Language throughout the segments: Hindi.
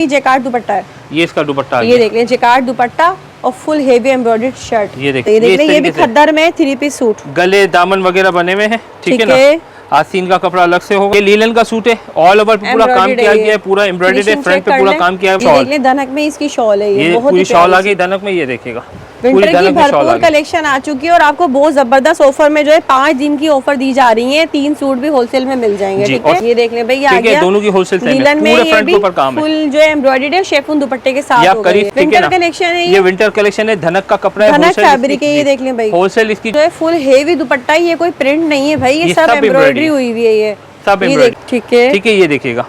जेकार्ड दुपट्टा है, ये इसका दुपट्टा, ये देख लें जेकार्ड दुपट्टा और फुल हेवी एम्ब्रॉयडर्ड शर्ट। ये देखिए, ये भी खद्दर में 3 पीस सूट, गले दामन वगैरह बने हुए हैं, ठीक है ना। आस्तीन का कपड़ा अलग से होगा। ये लीलन का सूट है, ऑल ओवर पूरा काम किया गया है, पूरा एम्ब्रॉयडर्ड है, फ्रंट पे पूरा काम किया है। देख लें धनक में इसकी शॉल है, ये पूरी शॉल आ गई धनक में, ये देखिएगा विंटर की भरपूर कलेक्शन आ चुकी है और आपको बहुत जबरदस्त ऑफर में जो है 5 दिन की ऑफर दी जा रही है। 3 सूट भी होलसेल में मिल जाएंगे, ठीक है। ये देख लें भाई, आ गया दोनों की होलसेल लीलन में, ये भी फुल जो है एम्ब्रॉयडर्ड है, शेफून दुपट्टे के साथ हो गई। विंटर कलेक्शन है, ये विंटर कलेक्शन है, धनक का कपड़ा है, धनक फैब्रिक है। ये देख लें भाई, होलसेल इसकी जो है फुल हेवी दुपट्टा है, ये कोई प्रिंट नहीं है भाई, ये सब एम्ब्रॉयडरी हुई हुई है, ये सब ठीक है, ठीक है। ये देखिएगा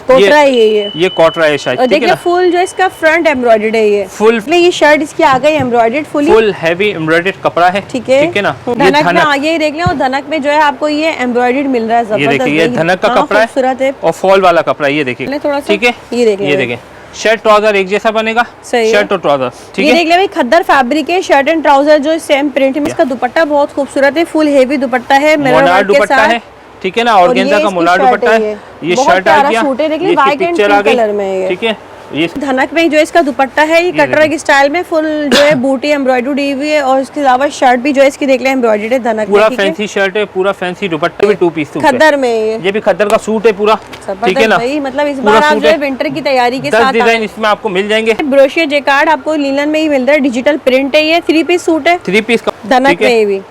कोटरा है, ये कोटरा है शायद, ठीक है ना। फुल जो इसका फ्रंट एम्ब्रॉयडर्ड है, ये फुल ये शर्ट इसकी आ गई एम्ब्रॉयडर्ड, फुल हेवी एम्ब्रॉयडर्ड कपड़ा है, ठीक है ना। धनक में आगे ही देख लें, और धनक में जो है आपको ये एम्ब्रॉयडर्ड मिल रहा है, जबरदस्त। ये देखिए, ये धनक का कपड़ा है और फॉल वाला कपड़ा है, ये देखिए थोड़ा सा, ठीक है। ये देखें शर्ट ट्राउजर एक जैसा बनेगा, शर्ट और ट्राउजर, ठीक है। ये देख ले भाई, खद्दर फैब्रिक है, शर्ट एंड ट्राउजर जो सेम प्रिंट में। इसका दुपट्टा बहुत खूबसूरत है, फुल हेवी दुपट्टा है, मोनार दुपट्टा है, ठीक है ना। ऑर्गेन्जा का मोनार दुपट्टा है, ये शर्ट आ गया, ये पिक्चर आ गई, ठीक है। ये धनक में जो इसका दुपट्टा है, ये कटवर्क स्टाइल में फुल जो है बूटी एम्ब्रॉयडरी हुई है, और इसके अलावा शर्ट भी जो है इसकी देख ले एम्ब्रॉयडर्ड है, धनक पूरा फैंसी शर्ट है, पूरा फैंसी दुपट्टा भी 2 पीस खद्दर में। ये भी खद्दर का सूट है पूरा, ठीक है ना। मतलब इस बार आप जो है विंटर की तैयारी के 10 डिजाइन इसमें आपको मिल जाएंगे। ब्रोशिया जेकार्ड आपको लीलन में ही मिल रहा है, डिजिटल प्रिंट है, ये 3 पीस सूट है, 3 पीस का धनक में भी।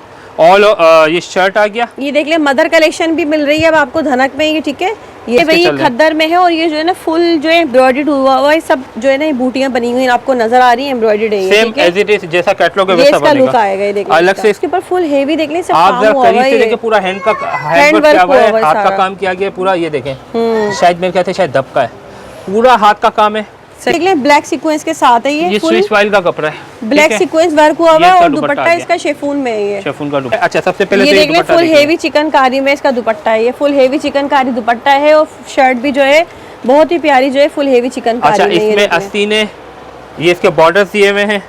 ऑल ये शर्ट आ गया, ये देख ले मदर कलेक्शन भी मिल रही है अब आपको धनक में, ये ठीक है। ये भाई खद्दर में है, और ये जो है ना फुल जो है एम्ब्रॉयडर्ड हुआ हुआ है, सब जो है ना बूटियां बनी हुई आपको नजर आ रही है, एम्ब्रॉयडर्ड है, सेम एज इट इज जैसा कैटलॉग है वैसा बनेगा। लुक आएगा, ये देख अलग से इसके ऊपर फुल हेवी देख ले, सब आप जरा करीब से देखें, पूरा हैंड का हैंड वर्क किया हुआ है, हाथ का काम किया गया पूरा। ये देखें, शायद मेरे कहते शायद दब का है, पूरा हाथ का काम है। देख ले ब्लैक सीक्वेंस के साथ है, ये स्विच वाइल का कपड़ा है, ब्लैक सीक्वेंस वर्क हुआ हुआ है, और दुपट्टा इसका शेफून में है, ये शेफून का दुपट्टा। अच्छा, सबसे पहले ये देख ले फुल हेवी चिकनकारी में इसका दुपट्टा है, ये फुल हेवी चिकनकारी दुपट्टा है, और शर्ट भी जो है बहुत ही प्यारी जो है फुल हेवी चिकनकारी। अच्छा, इसमें आस्तीने ये इसके बॉर्डर्स दिए हुए हैं।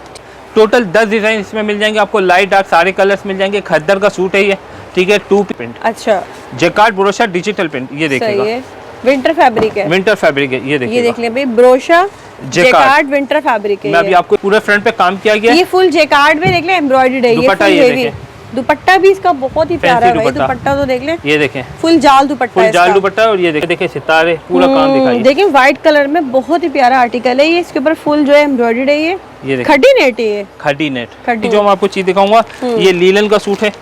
टोटल 10 डिजाइन इसमें मिल जाएंगे आपको, लाइट डार्क सारे कलर्स मिल जाएंगे। खद्दर का सूट है ये, ठीक है, 2 प्रिंट। अच्छा, जेकार्ड ब्रोशा डिजिटल प्रिंट, ये देखिएगा विंटर फैब्रिक है, विंटर फैब्रिक है, ये देखिए, ये देख ले भाई, ब्रोशा जेकार्ड विंटर फैब्रिक है। मैं अभी आपको पूरे फ्रंट पे काम किया गया है, ये फुल जेकार्ड में देख ले एम्ब्रॉयडर्ड है, ये फुल हेवी दुपट्टा भी इसका बहुत ही प्यारा है भाई, दुपट्टा तो देख ले, ये देखें फुल जाल दुपट्टा है, जाल दुपट्टा। और ये देखें सितारे, पूरा काम दिखाइए, देखिए व्हाइट कलर में बहुत ही प्यारा आर्टिकल है ये, इसके ऊपर फुल जो है एम्ब्रॉयडर्ड है, ये खड्डी नेट है, खड्डी नेट। जो मैं आपको चीज दिखाऊंगा, ये लीलन का सूट है,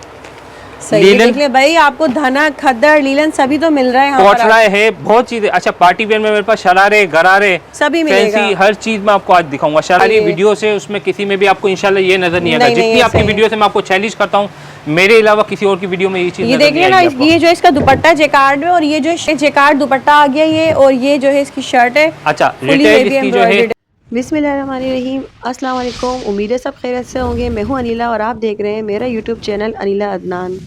सही देख ले भाई, आपको धनक खद्दर लीलन सभी तो मिल रहा है, कोटरा है, बहुत चीजें। अच्छा, पार्टी वेयर में मेरे पास शरारे गरारे सभी मिलेगा, हर चीज मैं आपको आज दिखाऊंगा। शरारी वीडियो से उसमें किसी में भी आपको इंशाल्लाह ये नजर नहीं आएगा, जितनी आपकी वीडियो से मैं आपको चैलेंज करता हूँ, मेरे अलावा किसी और की वीडियो में ये चीज ये देखिए ना, ये जो इसका दुपट्टा जेकार्ड में, और ये जो जेकार्ड दुपट्टा आ गया ये, और ये जो है इसकी शर्ट है। अच्छा, रिटेल इसकी जो है। बिस्मिल्लाहिर्रहमानिर्रहीम, अस्सलाम वालेकुम, उम्मीद है सब खैरियत से होंगे। मैं हूँ अनिला और आप देख रहे हैं मेरा यूट्यूब चैनल अनिला अदनान।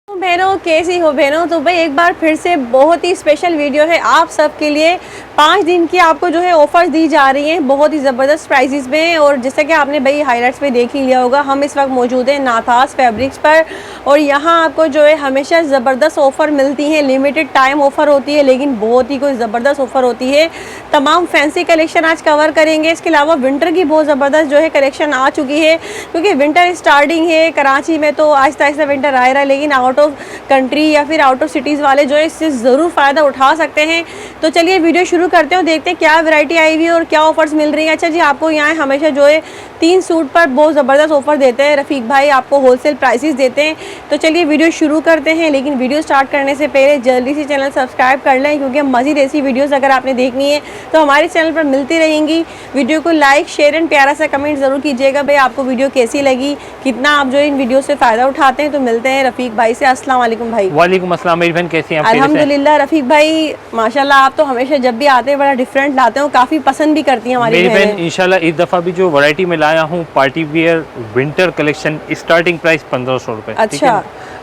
बहनों कैसी हो बहनों, तो भाई एक बार फिर से बहुत ही स्पेशल वीडियो है आप सब के लिए। 5 दिन की आपको जो है ऑफर्स दी जा रही हैं बहुत ही ज़बरदस्त प्राइसेस में, और जैसा कि आपने भाई हाइलाइट्स पे देख ही लिया होगा, हम इस वक्त मौजूद हैं नाथास फैब्रिक्स पर, और यहाँ आपको जो है हमेशा ज़बरदस्त ऑफ़र मिलती हैं। लिमिटेड टाइम ऑफ़र होती है, लेकिन बहुत ही कोई ज़बरदस्त ऑफ़र होती है। तमाम फैंसी कलेक्शन आज कवर करेंगे, इसके अलावा विंटर की बहुत ज़बरदस्त जो है कलेक्शन आ चुकी है, क्योंकि विंटर स्टार्टिंग है। कराची में तो आहिस्ता आहिस्ता विंटर आ रहा है, लेकिन आउट ऑफ कंट्री या फिर आउट ऑफ सिटीज़ वाले जो है इससे ज़रूर फ़ायदा उठा सकते हैं। तो चलिए वीडियो शुरू करते हैं, देखते हैं क्या वैरायटी आई हुई है और क्या ऑफर्स मिल रही हैं। अच्छा जी, आपको यहाँ हमेशा जो है 3 सूट पर बहुत ज़बरदस्त ऑफर देते हैं रफ़ीक भाई, आपको होलसेल प्राइसेस देते हैं। तो चलिए वीडियो शुरू करते हैं, लेकिन वीडियो स्टार्ट करने से पहले जल्दी से चैनल सब्सक्राइब कर लें, क्योंकि मज़ीद ऐसी वीडियोस अगर आपने देखनी है तो हमारे चैनल पर मिलती रहेंगी। वीडियो को लाइक शेयर एंड प्यारा सा कमेंट ज़रूर कीजिएगा भाई, आपको वीडियो कैसी लगी, कितना आप जो इन वीडियो से फ़ायदा उठाते हैं। तो मिलते हैं रफ़ीक भाई से। अस्सलाम वालेकुम भाई। वालेकुम अस्सलाम मेरी बहन, कैसी हैं आप? अल्हम्दुलिल्लाह रफ़ीक भाई, माशाल्लाह आप तो हमेशा जब भी आते हैं बड़ा डिफरेंट लाते हो, काफ़ी पसंद भी करती हैं हमारी बहन। इंशाल्लाह इस दफ़ा भी जो वैरायटी में लाया हूँ party wear winter collection, starting price 1500 रुपये।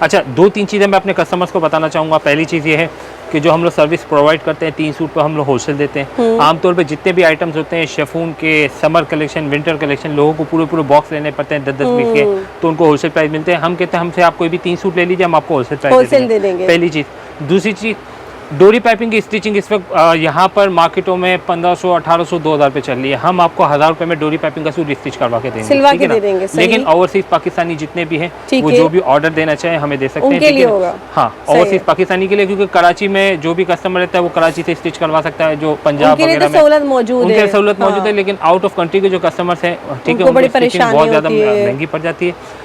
अच्छा, 2-3 चीज़ें मैं अपने कस्टमर्स को बताना चाहूँगा। पहली चीज़ ये है कि जो हम लोग सर्विस प्रोवाइड करते हैं, 3 सूट पर हम लोग होलसेल देते हैं। आमतौर पे जितने भी आइटम्स होते हैं शेफून के, समर कलेक्शन, विंटर कलेक्शन, लोगों को पूरे बॉक्स लेने पड़ते हैं 10-10 पीस के, तो उनको होलसेल प्राइस मिलते हैं। हम कहते हैं हमसे आप कोई भी 3 सूट ले लीजिए, हम आपको होलसेल प्राइस दे देंगे। पहली चीज़। दूसरी चीज़, डोरी पाइपिंग की स्टिचिंग इस वक्त यहाँ पर मार्केटों में 1500, 1800, 2000 पे चल रही है। हम आपको 1000 रुपए में डोरी पाइपिंग का सूट स्टिच करवा के देंगे, सिलवा ठीक के है ना? दे देंगे, सही। लेकिन ओवरसीज पाकिस्तानी जितने भी हैं ठीक वो है। जो भी ऑर्डर देना चाहे हमें दे सकते हैं, उनके ठीक लिए है? होगा। हाँ, सही ओवरसीज है। पाकिस्तानी के लिए, क्योंकि कराची में जो भी कस्टमर रहता है वो कराची से स्टिच करवा सकता है, जो पंजाब उनके लिए वगैरह तो में सहूलत मौजूद उनके है। लिए सहूलत मौजूद है। हाँ। लेकिन आउट ऑफ कंट्री के जो कस्टमर्स हैं, ठीक है, उनको बड़ी उनको स्टिचिंग परेशानी बहुत ज़्यादा होती है। महंगी पड़ जाती है।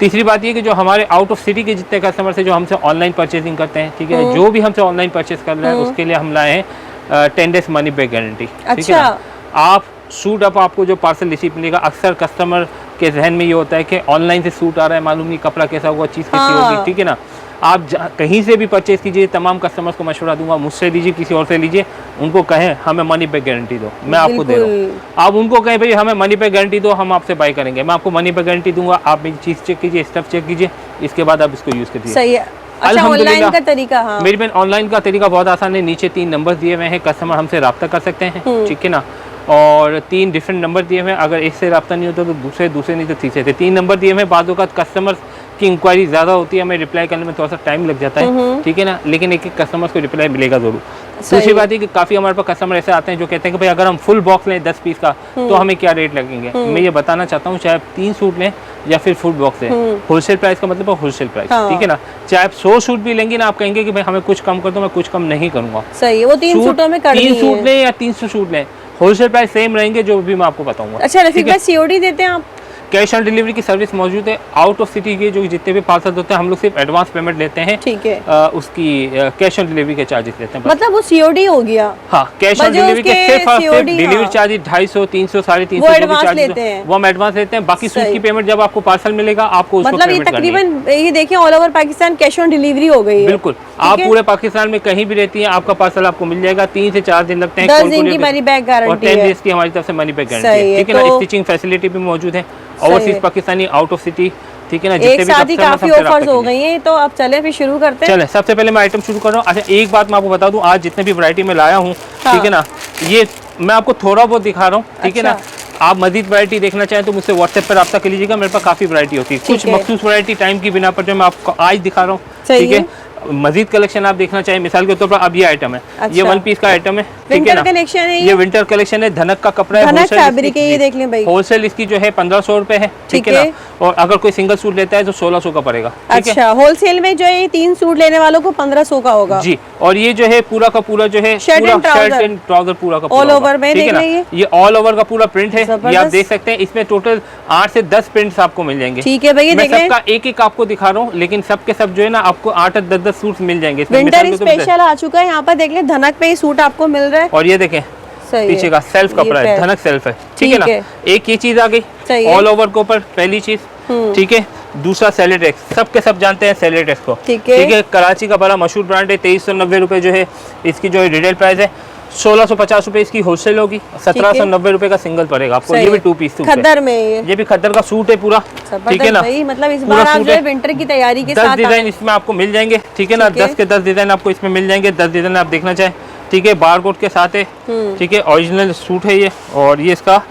तीसरी बात ये कि जो हमारे आउट ऑफ सिटी के जितने कस्टमर्स हैं जो हमसे ऑनलाइन परचेजिंग करते हैं, ठीक है, जो भी हमसे ऑनलाइन परचेज कर रहा है उसके लिए हम लाए हैं 10 डेज मनी बैक गारंटी, ठीक है अच्छा। ना? आप सूट अब आपको जो पार्सल रिसीव मिलेगा, अक्सर कस्टमर के जहन में ये होता है कि ऑनलाइन से सूट आ रहा है, मालूम नहीं कपड़ा कैसा होगा, चीज़ कैसी हाँ। होगी, ठीक है ना? आप कहीं से भी परचेज कीजिए, तमाम कस्टमर्स को मशवरा दूंगा, मुझसे लीजिए, किसी और से लीजिए, उनको कहें हमें मनी बैक गारंटी दो, मैं आपको दे रहा हूँ। आप उनको कहें भाई हमें मनी बैक गारंटी दो, हम आपसे बाय करेंगे, मैं आपको मनी बैक गारंटी दूंगा, आप मेरी चीज़ चेक कीजिए, स्टफ चेक कीजिए, इसके बाद आप इसको यूज़ करिए। सही है। अच्छा, अल्हम्दुलिल्लाह। ऑनलाइन का तरीका, हाँ। मेरी बहन ऑनलाइन का तरीका बहुत आसान है, नीचे 3 नंबर दिए हुए हैं, कस्टमर हमसे रब्ता कर सकते हैं, ठीक है ना? और 3 डिफरेंट नंबर दिए हुए हैं, अगर एक से रब्ता नहीं होता तो दूसरे नहीं तो तीसरे से 3 नंबर दिए हुए हैं। बाद वक्त कस्टमर की इंक्वायरी ज़्यादा होती है, हमें रिप्लाई करने में थोड़ा सा टाइम लग जाता है, ठीक है ना? लेकिन एक कस्टमर्स को रिप्लाई मिलेगा ज़रूर। दूसरी बात है कि काफ़ी हमारे पास कस्टमर ऐसे आते हैं जो कहते हैं कि भाई अगर हम फुल बॉक्स लें 10 पीस का तो हमें क्या रेट लगेंगे। मैं ये बताना चाहता हूँ, चाहे आप 3 सूट लें या फिर फुल बॉक्स लें, होलसेल प्राइस का मतलब है होलसेल प्राइस, हाँ। ठीक है ना? चाहे आप 100 सूट भी लेंगे ना, आप कहेंगे कि भाई हमें कुछ कम कर दो, मैं कुछ कम नहीं करूँगा। सही है, वो 3 सूटों में कर 3 दिए सूट हैं। लें या 300 सूट लें, होलसेल प्राइस सेम रहेंगे, जो भी मैं आपको बताऊंगा। अच्छा रफीक भाई, सीओडी देते हैं आप? कैश ऑन डिलीवरी की सर्विस मौजूद है। आउट ऑफ सिटी के जो जितने भी पार्सल होते हैं हम लोग सिर्फ एडवांस पेमेंट लेते हैं, ठीक है। उसकी कैश ऑन डिलीवरी के चार्जेस लेते हैं बस। मतलब वो सीओडी हो गया। हाँ, कैश ऑन बस जो डिलीवरी के उसके सिर्फ और सिर्फ COD, डिलीवरी हाँ। चार्जेस 250, 300, 350 वो जो भी एडवांस चार्जेस लेते हैं। वो हम एडवांस लेते हैं। बाकी सूट सही। की पेमेंट जब आपको पार्सल मिलेगा आपको उसको मतलब ये पेमेंट करनी है। तकरीबन ये देखिए all over Pakistan cash on delivery हो गई है। बिल्कुल, आप पूरे पाकिस्तान में कहीं भी रहती हैं, आपका पार्सल आपको मिल जाएगा। 3 से 4 दिन लगते हैं। 10 दिन की मनी बैक और गारंटी 10 है। डेज की हमारी तरफ से मनी बैक गारंटी सही है, है, ठीक है ना? तो- स्टिचिंग फैसिलिटी भी मौजूद है, सही ओवरसीज है। पाकिस्तानी, आउट ऑफ सिटी, ठीक है ना? एक जितने भी साथ ही कस्टमर काफी हमसे ऑफर्स रब्ता हो कीजिए। गई हैं, तो अब चले फिर शुरू करते हैं। चलें, सबसे पहले मैं आइटम शुरू कर रहा हूँ। अच्छा, एक बात मैं आपको बता दूं, आज जितने भी वैरायटी में लाया हूँ, हाँ। ठीक है ना, ये मैं आपको थोड़ा बहुत दिखा रहा हूँ, ठीक है ना? अच्छा। आप मजीद वैरायटी देखना चाहें तो मुझसे व्हाट्सएप पर रब्ता कर लीजिएगा, मेरे पास काफ़ी वैरायटी होती है। कुछ ठीक है। मखसूस वैरायटी टाइम की बिना पर जो मैं आपको आज दिखा रहा हूँ, सही ठीक है। है? मजीद कलेक्शन आप देखना चाहें, मिसाल के तौर पर अब ये आइटम है, ये अच्छा। 1 पीस का आइटम है, ठीक है विंटर ना? कलेक्शन है ये विंटर कलेक्शन है, धनक का कपड़ा है, धनक wholesale फैब्रिक इसकी- है, ये जी। देख लें भाई। होलसेल इसकी जो है 1500 रुपए है, ठीक है ठीक ना? और अगर कोई सिंगल सूट लेता है तो 1600 का पड़ेगा, ठीक है? अच्छा, होलसेल में जो है 3 सूट लेने वालों को 1500 का होगा। जी, और ये जो है पूरा का पूरा जो है shirt and trouser. Shirt and trouser पूरा का पूरा All होगा, over में ठीक है देख ना? लेंगे। ये ऑल ओवर का पूरा प्रिंट है, ये आप जबरदस्त। देख सकते हैं। इसमें टोटल 8 से 10 प्रिंट्स आपको मिल जाएंगे, ठीक है भैया, मैं देख लें। सबका एक एक आपको दिखा रहा हूँ, लेकिन सब के सब जो है ना आपको 8-10 सूट मिल जाएंगे इसमें। विंटर मिसाल के तौर पे स्पेशल आ चुका है, यहाँ पर देख लें धनक पे ही सूट आपको मिल रहा है। और ये देखें सही पीछे है। का सेल्फ ये कपड़ा है, पैर। धनक सेल्फ है, ठीक है ना? ठीक है। एक ये चीज आ गई सही है। ऑल ओवर के ऊपर, पहली चीज, ठीक है? दूसरा सेलेटेक्स, सब के सब जानते हैं सेलेटेक्स को, ठीक है। कराची का बड़ा मशहूर ब्रांड है। 2390 रुपए जो है इसकी जो है रिटेल प्राइस है, 1650 रुपए इसकी होलसेल होगी, 1790 रुपए का सिंगल पड़ेगा आपको। सही ये भी है। 2 पीस सूट है, खद्दर में ये भी खद्दर का सूट है पूरा, ठीक है जबरदस्त ना? भाई, मतलब इस पूरा बार आप सूट जो है है। विंटर की तैयारी के 10 साथ डिजाइन इसमें आपको मिल जाएंगे, ठीक है ना? ठीक है। 10 के 10 डिजाइन आपको इसमें मिल जाएंगे। 10 डिजाइन आप देखना चाहें, ठीक है? बारकोड के साथ है, ठीक है? ओरिजिनल सूट है ये, और ये इसका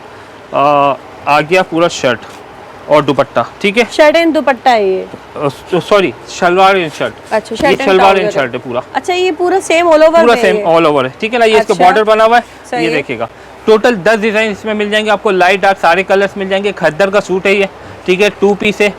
आ गया पूरा शर्ट और दुपट्टा, ठीक है? शर्ट एंड दुपट्टा है ये। Sorry, shalwar and shirt. अच्छा, ये shirt and shalwar and trouser shirt है पूरा, अच्छा, ये पूरा सेम ऑल ओवर पूरा में सेम है। ऑल ओवर है, ठीक है ना? ये इसका अच्छा। बॉर्डर बना हुआ है, सही ये है। देखिएगा। टोटल 10 डिजाइन इसमें मिल जाएंगे आपको, लाइट डार्क सारे कलर्स मिल जाएंगे। खद्दर का सूट है ये, ठीक है? 2 पीस है।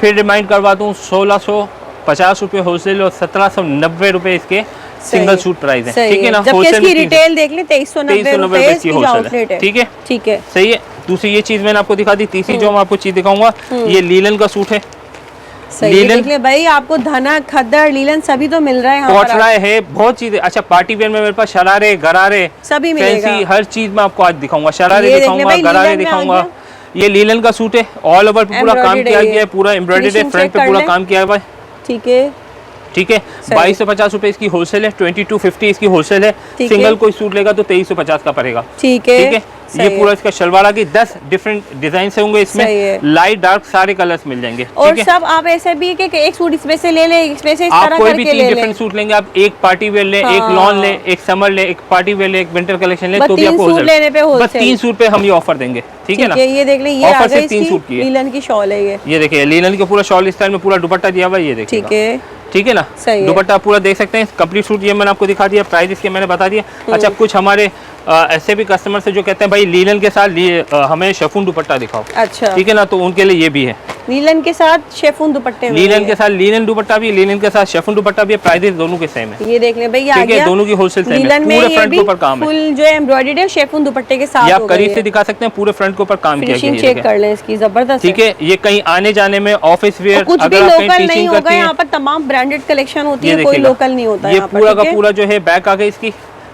फिर रिमाइंड करवा दूँ, 1650 रुपये होलसेल और 1790 रुपये इसके सिंगल सूट प्राइस है, सही ठीक है ना? जबकि होलसेल इसकी रिटेल देख ले 2390 2390 रुपए रुपए इसकी की जो होलसेल आउटलेट है, है। ठीक है? ठीक है, सही है। दूसरी ये चीज मैंने आपको दिखा दी। तीसरी जो मैं आपको चीज दिखाऊंगा, ये लीलन का सूट है, सही है। लीलन- देख ले भाई, आपको धनक, खद्दर, लीलन सभी तो मिल रहा है यहाँ पर। कोटला है, बहुत चीजें। अच्छा, पार्टी वेयर में मेरे पास शरारे, गरारे, सभी मिलेगा। फैंसी, हर चीज मैं आपको आज दिखाऊंगा। शरारे ये देख ले दिखाऊंगा, भाई, गरारे लीलन में आ दिखाऊंगा। गया। ये लीलन का सूट है, ऑल ओवर पे पूरा काम Embroidered किया है गया ये। है, पूरा एम्ब्रॉयडर्ड है, Finishing फ्रंट check पे कर पूरा ले। काम किया हुआ है, ठीक है, ठीक है? 2250 रुपए इसकी होलसेल है, 2250 इसकी होलसेल है। ठीक सिंगल है। कोई सूट लेगा तो 2350 का पड़ेगा, ठीक है, ठीक है? सही ये है। पूरा इसका शलवार आ गई। 10 डिफरेंट डिजाइन से होंगे सही है। इसमें, लाइट डार्क सारे कलर्स मिल जाएंगे, और ठीक है? सब आप ऐसे भी है कि एक सूट इसमें से ले ले, इसमें से इस आप तरह कोई भी करके 3 ले ले। डिफरेंट सूट लेंगे, आप एक पार्टी वेयर ले, एक हाँ। लॉन ले, एक समर ले, एक पार्टी वेयर ले, एक विंटर कलेक्शन ले, बस तो भी 3 आपको सूट wholesale- लेने पे बस wholesale। 3 सूट पे हम ये ऑफर देंगे, ठीक है ना? ये देख ले, ये आ ऑफर गई सिर्फ 3 सूट की इसकी है। लीलन की शॉल है ये। ये देखिए लीलन के पूरा शॉल स्टाइल में पूरा दुपट्टा दिया हुआ है, ये देखिए, ठीक है, ठीक है ना। सही है। दुपट्टा पूरा देख सकते हैं, कंप्लीट सूट ये मैंने आपको दिखा दिया, प्राइस इसके मैंने बता दिया। अच्छा, कुछ हमारे ऐसे भी कस्टमर से जो कहते हैं भाई लीलन के साथ हमें शेफून दुपट्टा दिखाओ, अच्छा ठीक है ना, तो उनके लिए ये भी है। लीलन के साथ शेफून दुपट्टे में लीलन के साथ लीलन दुपट्टा भी, लीलन के साथ शेफून दुपट्टा भी, प्राइसेस दोनों के सेम है। ये देख लें भाई, ठीक है, दोनों की होलसेल सेम है, लीलन में पूरे ये फ्रंट भी के ऊपर काम है, फुल जो है एम्ब्रॉयडरी है शेफून दुपट्टे के साथ। ये आप करीब से दिखा सकते हैं, पूरे फ्रंट के ऊपर काम किया गया है। चेक कर लें इसकी, जबरदस्त। ठीक है, ये कहीं आने जाने में, ऑफिस वेयर, कुछ भी अगर आप लोकल कहीं नहीं टीचिंग होगा, करती यहाँ हैं, पर तमाम ब्रांडेड कलेक्शन होती ये है, कोई देखिएगा। लोकल नहीं होता है ये यहाँ पर, पूरा का ठीक है? पूरा जो है बैक आ गई इसकी,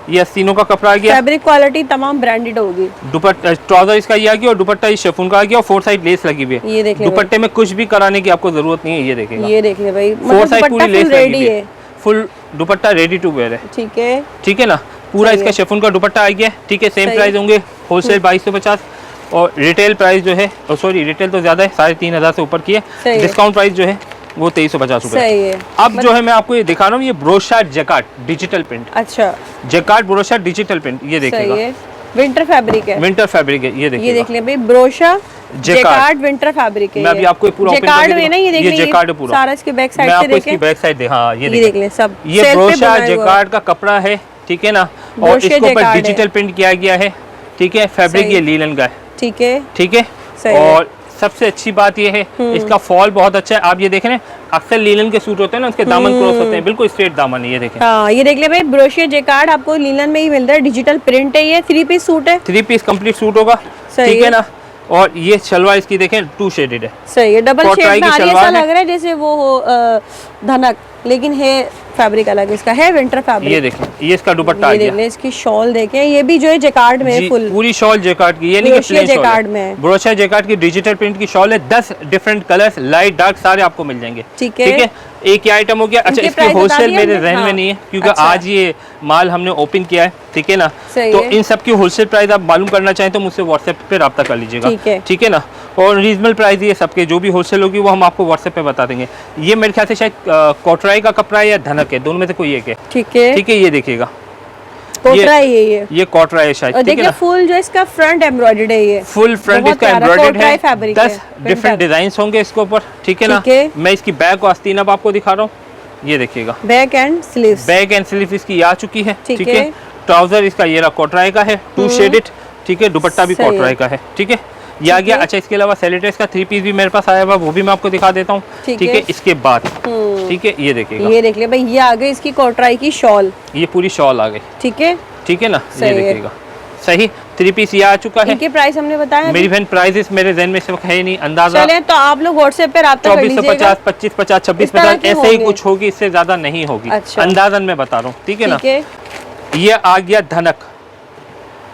ये आस्तीनों का कपड़ा आ गया, फैब्रिक क्वालिटी तमाम ब्रांडेड होगी। दुपट्टा ट्राउजर इसका ये आ गया और दुपट्टा इस शेफून का आ गया और 4 साइड लेस लगी हुई है। ये देख ले दुपट्टे में कुछ भी कराने की आपको जरूरत नहीं है, ये देखिएगा, ये देख ले भाई, 4 मतलब साइड दुपट्टा पूरी लेस फुल लगी रेडी हुई है। है, full dupatta ready to wear है। ठीक है, ठीक है ना, पूरा सही इसका है। शेफून का दुपट्टा आ गया। ठीक है, सेम सही प्राइस होंगे, होलसेल 2250 और रिटेल प्राइस जो है, सॉरी रिटेल तो ज्यादा है, 3500 से ऊपर की है, सही है। डिस्काउंट प्राइस जो है वो 2350 रुपए। सही है। अब जो है मैं आपको ये दिखा रहा हूँ, ये ब्रोशार्ड जैकार्ड डिजिटल प्रिंट, अच्छा जैकार्ड ब्रोशार्ड डिजिटल प्रिंट, ये सही देखिएगा, है, विंटर फैब्रिक है, विंटर फैब्रिक है, ये ये देखिएगा। देख ले भाई, ब्रोशा जैकार्ड विंटर फैब्रिक है। मैं अभी आपको पूरा open जैकार्ड करके में ना, ये देख ये ले, जैकार्ड है पूरा। सारा इसके बैक मैं साइड से आपको इसकी देखें, बैक साइड दे, हाँ ये ये देख ले, सब ये सेल्फ पे ब्रोशा बनाया हुआ है। जैकार्ड का कपड़ा है, ठीक है ना, और ब्रोशा इसके ऊपर जैकार्ड है। डिजिटल प्रिंट किया गया है। ठीक है, फैब्रिक सही। ये लीलन का है। ठीक है, ठीक है, सही है। और सबसे अच्छी बात ये है इसका फॉल बहुत अच्छा है। आप ये देख रहे हैं, अक्सर लीलन के सूट होते हैं ना, उसके दामन क्रॉस होते हैं, बिल्कुल स्ट्रेट दामन है, ये देखें। हाँ ये देख ले भाई, ब्रोशिया जैकार्ड आपको लीलन में ही मिल रहा है, डिजिटल प्रिंट है, ये 3 पीस सूट है। 3 पीस कंप्लीट सूट होगा, सही ठीक है है। ना, और ये शलवार इसकी देखें 2 शेडेड है। सही है, डबल कोटराई शेड में की आ रही है, शलवार ऐसा है। लग रहा है जैसे वो हो धनक, लेकिन है फैब्रिक अलग इसका है, विंटर फैब्रिक। ये देखें, ये इसका दुपट्टा आ ये गया। देख ले, इसकी शॉल देखें, ये भी जो है जैकार्ड में है जी, फुल। पूरी शॉल जैकार्ड की, ये नहीं कि ब्रोशिया प्लेन शॉल जैकार्ड है, में है। ब्रोशिया जैकार्ड की डिजिटल प्रिंट की शॉल है। 10 डिफरेंट कलर्स, लाइट डार्क सारे आपको मिल जाएंगे। ठीक है। ठीक है, एक ही आइटम हो गया। अच्छा, इनके इसकी प्राइस बता होलसेल दिए मेरे हमने? जहन में हाँ। नहीं है, क्योंकि अच्छा। आज ये माल हमने ओपन किया है, ठीक है ना, सही तो है। इन सब की होलसेल प्राइस आप मालूम करना चाहें तो मुझसे व्हाट्सएप पे रब्ता कर लीजिएगा। ठीक है। ठीक है ना, और रीजनल प्राइस ये सबके जो भी होलसेल होगी वो हम आपको व्हाट्सएप पे बता देंगे। ये मेरे ख्याल से शायद कोटराई का कपड़ा है या धनक है, दोनों में से कोई एक है। ठीक है, ठीक है, ये देखिएगा, कोटराई है ये। ये कोटराई है शायद, और ठीक है देखिए ना, फुल जो इसका फ्रंट एम्ब्रॉयडर्ड है, ये फुल फ्रंट बहुत इसका प्यारा एम्ब्रॉयडर्ड कोटराई है। फैब्रिक 10 है, डिफरेंट डिजाइन होंगे इसके ऊपर, ठीक है ना। ठीक है। मैं इसकी बैक और आस्तीन अब आपको दिखा रहा हूँ, ये देखिएगा, back and sleeves. Back and sleeve इसकी आ चुकी है। ठीक ठीक है। है, ट्राउजर इसका ये रहा कोटराई का है, 2 शेडेड, ठीक है, दुपट्टा भी सही है। कोटराई का है। ठीक है, ये आ गया। अच्छा, इसके अलावा सेलेटेस का 3 पीस भी मेरे पास आया हुआ, वो भी मैं आपको दिखा देता हूँ। ठीक ठीक है। है, इसके बाद ठीक है, ये देखिएगा, ये देख ले भाई, ये आ गई इसकी कोटराई की शॉल। ये पूरी शॉल आ गई, ठीक है, ठीक है ना, सही ये है। देखिएगा, सही 3 पीस ये आ चुका है। इनके प्राइस हमने बताया मेरी बहन प्राइसेस मेरे जहन में इस वक्त है नहीं, अंदाजा चले तो आप लोग व्हाट्सएप पे राब्ता कर 2450, लीजिएगा। 2550, 2650 इस तरह के ऐसे ही होंगे। कुछ होगी, इससे ज्यादा नहीं होगी। अच्छा। अंदाजन में बता रहा हूँ, ठीक है ना। ठीक है, ये आ गया धनक,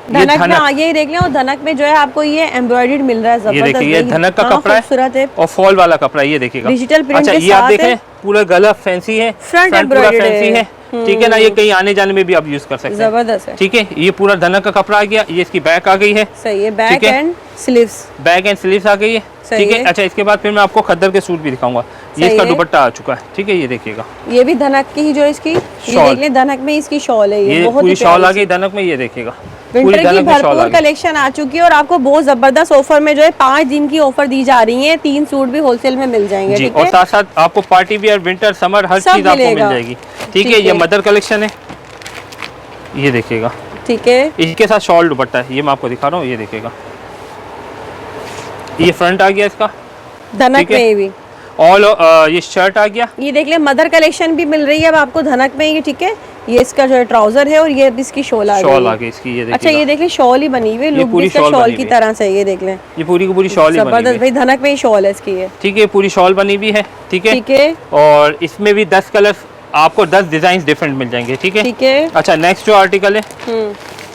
ये धनक में आगे ही देख लें, और धनक में जो है आपको ये एम्ब्रॉयडर्ड मिल रहा है, ये जबरदस्त। देखिए, ये भाई। धनक का हाँ, कपड़ा है खूबसूरत है, और फॉल वाला कपड़ा है, ये देखिएगा, डिजिटल प्रिंट अच्छा, के ये आप साथ देखें है। पूरा गला फैंसी है, फ्रंट पूरा एम्ब्रॉयडर्ड फैंसी है, ठीक है ना, ये कहीं आने जाने में भी आप यूज कर सकते हैं। जबरदस्त है, ठीक है, ये पूरा धनक का कपड़ा आ गया, ये इसकी बैक आ गई है, सही है, बैक ठीक है। And sleeves. Back and sleeves आ गई है, सही ठीक है। है। अच्छा, इसके बाद फिर मैं आपको खद्दर के सूट भी दिखाऊंगा, ये सही इसका है। दुपट्टा आ चुका है, ठीक है, ये देखिएगा, ये भी धनक की ही जो इसकी, ये शॉल। देख लें, धनक में इसकी शॉल है, ये ये बहुत पूरी ही शॉल आ प्यारी गई धनक में, ये देखिएगा, सी। पूरी विंटर की धनक में शॉल आ भरपूर गई। कलेक्शन आ चुकी है, और आपको बहुत जबरदस्त ऑफर में जो है 5 दिन की ऑफर दी जा रही है, 3 सूट भी होलसेल में मिल जाएंगे। जी, ठीक और है, साथ साथ आपको पार्टी वियर, विंटर, समर, हर सब चीज आपको मिल मिलेगा। जाएगी। ठीक ठीक है, ये है। मदर कलेक्शन है, ये देखिएगा, ठीक है, इसके साथ शॉल दुपट्टा है, ये मैं आपको दिखा रहा हूँ, ये देखिएगा, ये फ्रंट आ गया इसका, धनक ठीक है। में भी ऑल ये शर्ट आ गया, ये देख ले, मदर कलेक्शन भी मिल रही है अब आपको धनक में ही। ठीक है, ये इसका जो है ट्राउजर है, और ये भी इसकी शॉल आ शॉल आ गई। गई इसकी, ये अच्छा, देखिएगा, ये देख ले, शॉल ही बनी हुई है, लुक भी पूरी इसका शॉल शॉल बनी की हुई तरह से, ये देख लें, ये पूरी की पूरी शॉल ही बनी जबरदस्त हुई है। भाई, धनक में ही शॉल है इसकी, ये ठीक है, पूरी शॉल बनी हुई है, ठीक है, ठीक है, और इसमें भी 10 कलर्स आपको 10 डिजाइन डिफरेंट मिल जाएंगे। ठीक है, ठीक है। अच्छा, नेक्स्ट जो आर्टिकल है,